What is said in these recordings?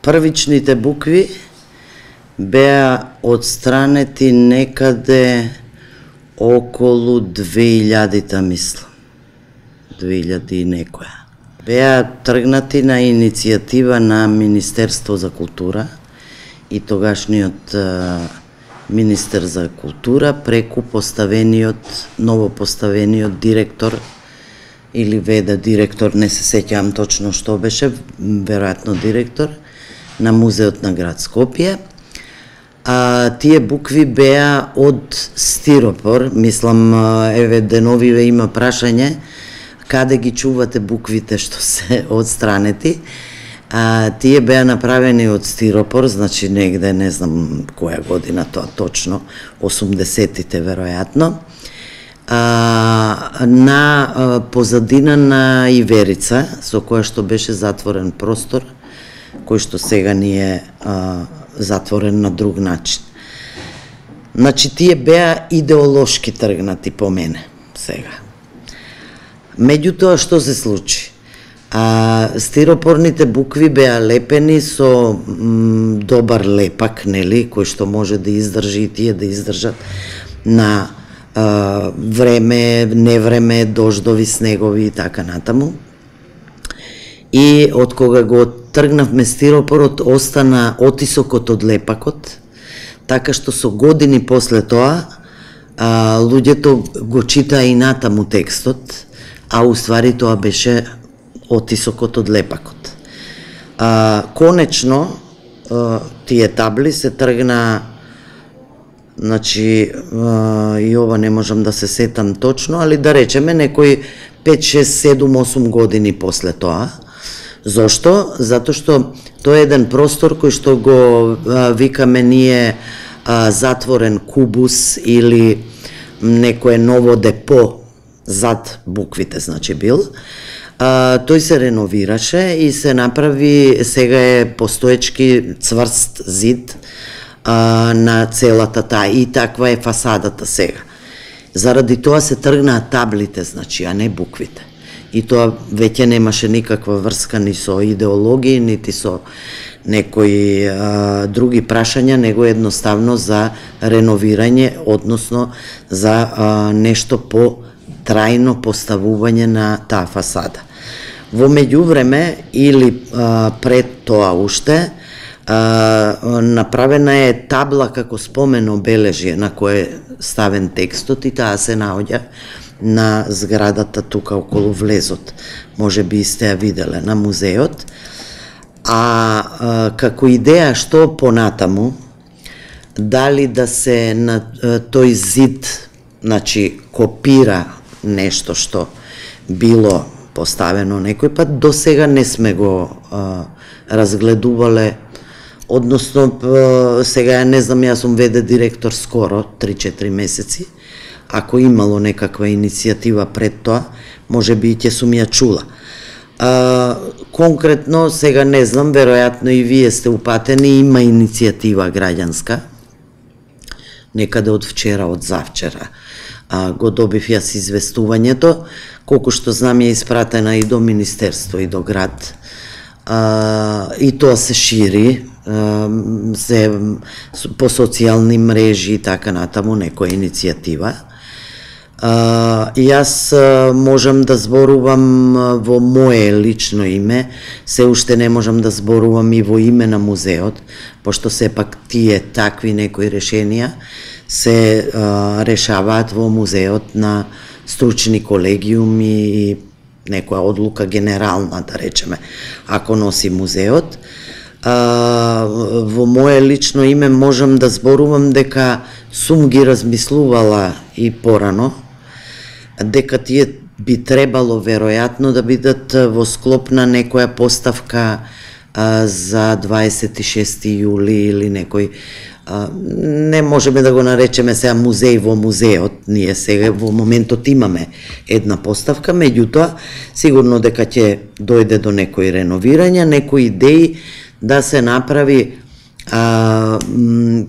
првичните букви беа одстранети некаде околу 2000-та, мислам. 2000 и некоја. Беа тргнати на иницијатива на Министерство за култура и тогашниот министер за култура преку новопоставениот директор или ВД директор, не се сеќавам точно што беше, веројатно директор на Музеот на град Скопје. Тие букви беа од стиропор, мислам, еве деновиве има прашање каде ги чувате буквите што се одстранети. Тие беа направени од стиропор, значи негде, не знам која година тоа точно, 80-тите веројатно, на позадина на Иверица, со која што беше затворен простор, кој што сега ни е затворен на друг начин. Значи, тие беа идеолошки тргнати по мене, сега. Меѓутоа, што се случи? Стиропорните букви беа лепени со добар лепак, нели, кој што може да издржи и тие да издржат на време, невреме, дождови, снегови и така натаму. И од кога го тргнавме стиропорот, остана отисокот од лепакот, така што со години после тоа луѓето го читаа и натаму текстот, а уствари тоа беше отисокот од лепакот. Конечно, тие табли се тргна, значи, и ова не можам да се сетам точно, али да речеме некои 5, 6, 7, 8 години после тоа. Зошто? Зато што тоа е еден простор кој што го викаме ние затворен кубус или некое ново депо зад буквите, значи бил. Тој се реновираше и се направи, сега е постоечки цврст зид на целата таа, и таква е фасадата сега. Заради тоа се тргнаа таблите, значи, а не буквите. И тоа веќе немаше никаква врска ни со идеологија, нити со некои други прашања, него едноставно за реновирање, односно за нешто по трајно поставување на таа фасада. Во меѓувреме, или пред тоа уште, направена е табла како спомен обележје на кој ставен текстот, и таа се наоѓа на зградата тука околу влезот. Може би сте ја виделе на музеот. Како идеја што понатаму, дали да се на тој зид, значи, копира нешто што било поставено некој пат, до сега не сме го разгледувале, односно сега не знам, јас сум ВД директор скоро, 3-4 месеци, ако имало некаква иницијатива пред тоа, може би ќе сум ја чула. Конкретно, сега не знам, веројатно и вие сте упатени, има иницијатива граѓанска, некаде од вчера, од завчера, го добив јас известувањето, колку што знам е испратена и до Министерство, и до град, и тоа се шири, се по социјални мрежи и така натаму, некоја иницијатива. Јас можам да зборувам во мое лично име, се уште не можам да зборувам и во име на музеот, пошто сепак тие такви некои решенија се решаваат во музеот на стручни колегиуми и некоја одлука генерална, да речеме, ако носи музеот. Во мое лично име можам да зборувам дека сум ги размислувала и порано, дека тие би требало веројатно да бидат во склоп на некоја поставка за 26 јули или некој, не можеме да го наречеме сега музеј во музеот, ние сега во моментот имаме една поставка, меѓутоа сигурно дека ќе дојде до некои реновирања, некои идеи да се направи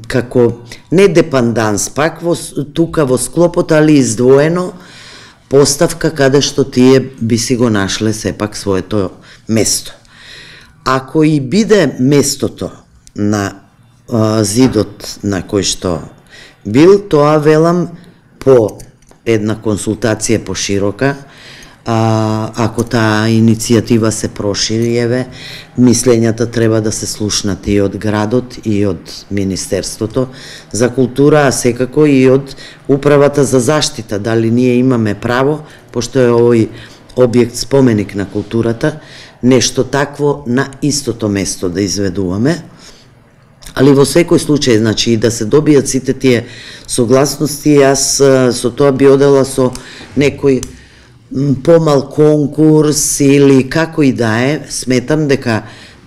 како не депанданс, пак тука во склопот, али издвоено поставка каде што тие би си го нашле сепак своето место. Ако и биде местото на зидот на кој што бил, тоа велам по една консултација поширока, ако таа иницијатива се прошири, еве, мислењата треба да се слушнат и од градот и од Министерството за култура, а секако и од Управата за заштита, дали ние имаме право, пошто е овој објект споменик на културата, нешто такво на истото место да изведуваме. Али во секој случај, значи, и да се добијат сите тие согласности, јас со тоа би одела со некој помал конкурс или како и да е, сметам дека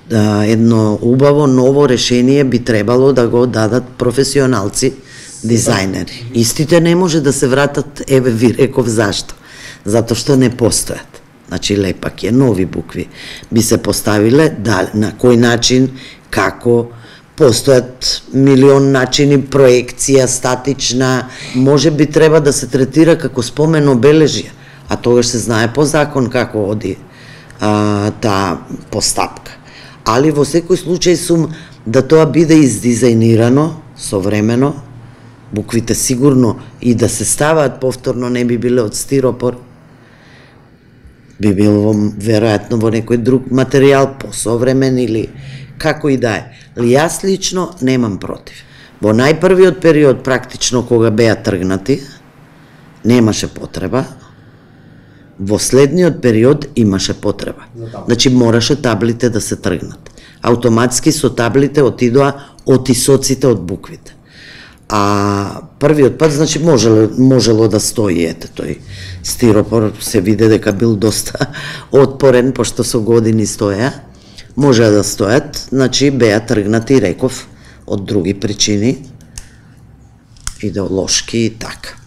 едно убаво ново решение би требало да го дадат професионалци, дизајнери. Истите не може да се вратат, еве ви реков зашто. Затоа што не постојат. Значи, лепак е, нови букви би се поставиле, да, на кој начин, како, постојат милион начини, проекција, статична, може би треба да се третира како спомен обележје, а тогаш се знае по закон како оди таа постапка. Али во секој случај сум да тоа биде издизајнирано современо, буквите сигурно и да се ставаат повторно не би биле од стиропор, би било веројатно во некој друг материјал, посовремен или како и да е. Јас лично немам против. Во најпрвиот период, практично, кога беа тргнати, немаше потреба. Во следниот период имаше потреба. Значи, мораше таблите да се тргнат. Автоматски со таблите отидоа отисоците од буквите. А првиот пат, значи, можело да стои, ете, тој стиропор се виде дека бил доста отпорен, пошто со години стоја. Може да стојат, значи беа тргнати, реков, од други причини, идеолошки и така.